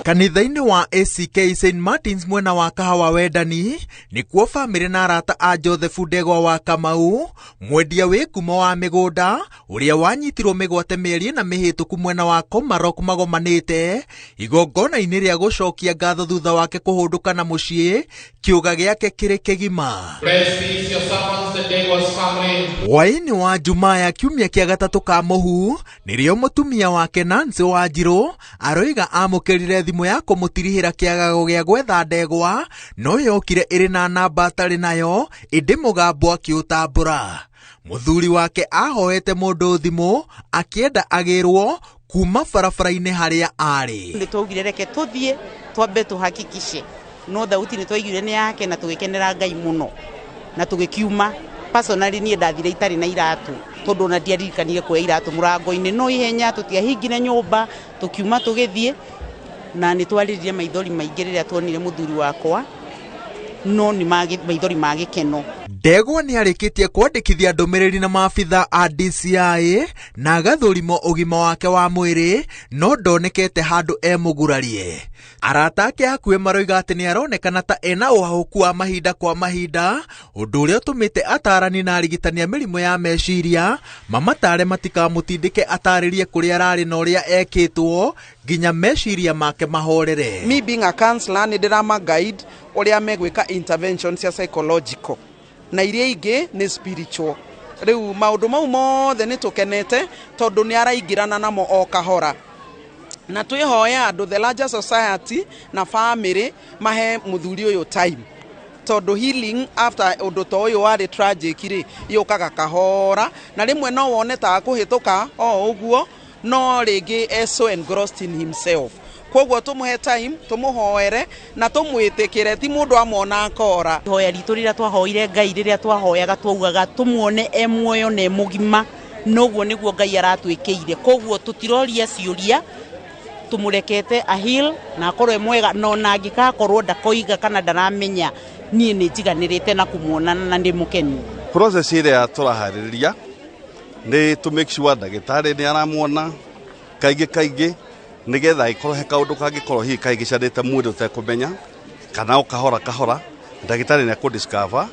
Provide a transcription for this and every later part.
Kanitha-inĩ wa ACK St Martins mwena wa Kahawa Wendani nĩkuo bamĩrĩ na arata a Joseph Ndegwa wa Kamau, mwendia wĩ ngumo wa mĩgũnda ũrĩa wanyitirwo mĩgwate mĩeri na mĩhĩtũku mwena wa Komarok magomanĩte igongona-inĩ rĩa gũcokia ngatho thutha wake kũhũndũka na mũciĩ kĩũga gĩake kĩrĩ kĩgima. Hwaĩ-inĩ wa Jumaa ya kiumia kĩa gatatũ ka mũhu nĩrĩo mũtumia wake Nancy Wanjirũ aroiga amũkĩrire thimũ ya kũmũtirihĩra kĩagago gĩa gwetha Ndegwa, no yokire ĩrĩ na namba atarĩ nayo ĩndĩ mũgambo akĩũtambũra. Mũthuri wake ahoete mũndũ thimũ akĩenda agĩrwo kuma barabara-inĩ harĩa arĩ. Nĩtwaugire reke tũthiĩ twambe tũhakikishe no thauti nĩtwaiguire nĩ yake na tũgĩkenera Ngai mũno na tũgĩkiuma. Personally niĩ ndathire itarĩ na iratũ tondũ na ndiaririkanire kuoya iratũ mũrango-inĩ, no ihenya tũtiahingire nyũmba tũkiuma tũgĩthiĩ na nĩtwarĩrire maithori maingĩ rĩrĩa tuonire mũthuri wakwa, no nĩ maithori ma gĩkeno. Ndegwa nĩarĩkĩtie kwandĩkithia ndũmĩrĩri na maabitha a DCI na agathũrimwo ũgima wake wa mwĩrĩ, no ndonekete handũ emũgurarie. Arata ake hakuhĩ maroiga atĩ nĩaronekana ta ena ũhahũku wa mahinda kwa mahinda, ũndũ ũrĩa ũtũmĩte atarani na arigitani a mĩrimũ ya meciria mamatare matikamũtindĩke atarĩrie kũrĩa ararĩ na ũrĩa ekĩtwo nginya meciria make mahorere. Me being a counselor nĩndĩrama guide ũrĩa megwĩka intervention cia psychological na iria ingĩ nĩ spiritual. Rĩu maũndũ mau mothe nĩtũkenete tondũ nĩaraingĩrana namo o kahora, na twĩhoya andũ the larger society na family mahe mũthuri ũyũ time tondũ healing after ũndũ ta ũyũ warĩ tragic rĩ yũkaga kahora, na rĩmwe no wone ta kũhĩtũka o ũguo, no rĩngĩ so engrossed in himself. Koguo tumuhe time tumuhoere na tumwĩtĩkĩre, ti mũndũ amona akora. Ihoya ritũ rĩrĩa twahoire Ngai rĩrĩa twahoyaga twaugaga tumuone e muoyo na mũgima, noguo nĩguo Ngai aratwĩkĩire. Koguo tutiroria ciũria, tumurekete a heal na akorwo mwega, no na angĩgakorwo ndakoiga kana ndaramenya, niĩ nĩnjiganĩrĩte na kumuonana na ndĩmũkeni. Process ĩrĩa tũraharĩrĩria nĩ to make sure ndagĩtarĩ nĩ aramuona kaingĩ nigetha ikorwo he kaundu kangĩkorwo hihi kaingĩcanĩte mwĩrĩ ũtekũmenya kana o kahora ndagĩtarĩ nĩ akũdiscover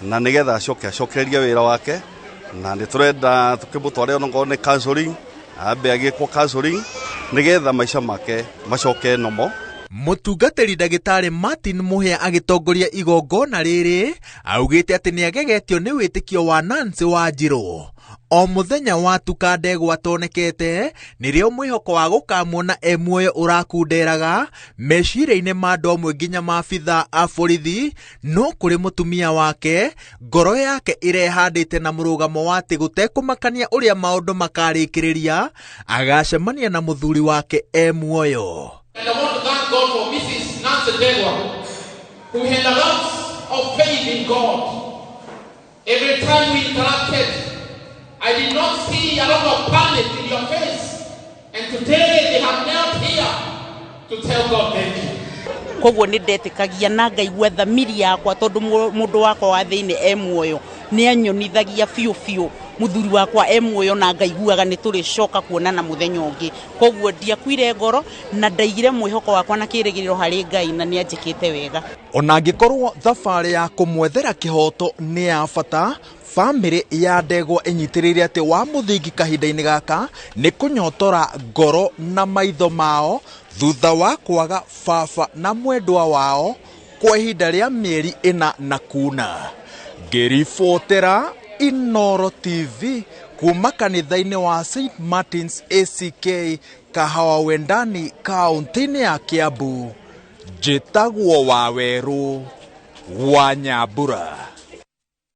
na nigetha acokererie wĩra wake, na nĩtũrenda tũkĩmũtware onokorwo nĩ counseling, ambe agĩkwo counseling nigetha maica make macoke nomo. Mũtungatĩri ndagĩtarĩ Martin Mũhĩa agĩtongoria igongona rĩrĩ augĩte atĩ nĩagegetio nĩ wĩtĩkio wa Nancy Wanjirũ. O mũthenya watuka Ndegwa atonekete nĩrĩo mwĩhoko wa gũkamuona e muoyo ũrakunderaga meciria-inĩ ma andũ amwe nginya maabitha a borithi, no kũrĩ mũtumia wake ngoro yake ĩrehandĩte na mũrũgamo wa atĩ gũtekũmakania ũrĩa maũndũ makarĩkĩrĩria agacemania na mũthuri wake e muoyo. And I want to thank God for Mrs. Nancy Ndegwa, who had a lot of faith in God. Every time we interacted, I did not see a lot of panic in your face. And today they have knelt here to tell God thank you. Koguo nĩndetĩkagia na ngaigua thamiri yakwa tondũ mũndũ wakwa wa thĩinĩ e muoyo nĩanyonithagia biũ mũthuri wakwa e muoyo na ngaiguaga nĩtũrĩcoka kuonana mũthenya ũngĩ. Koguo ndiakuire ngoro na ndaigire mwĩhoko wakwa na kĩrĩgĩrĩro harĩ Ngai na nĩanjĩkĩte wega. Ona angĩkorwo thabarĩ ya kũmwethera kĩhoto nĩ ya bata, bamĩrĩ ya Ndegwa ĩnyitĩrĩire atĩ wa mũthingi kahinda-inĩ gaka nĩ kũnyotora ngoro na maitho mao thutha wa kwaga baba na mwendwa wao kwa ihinda rĩa mĩeri 4 na kuna. Ngĩribotera Inooro TV kuma kanitha-inĩ wa St Martins ACK Kahawa Wendani kaunti-inĩ ya Kiambu, njĩtagwo Wawerũ wa Nyambura.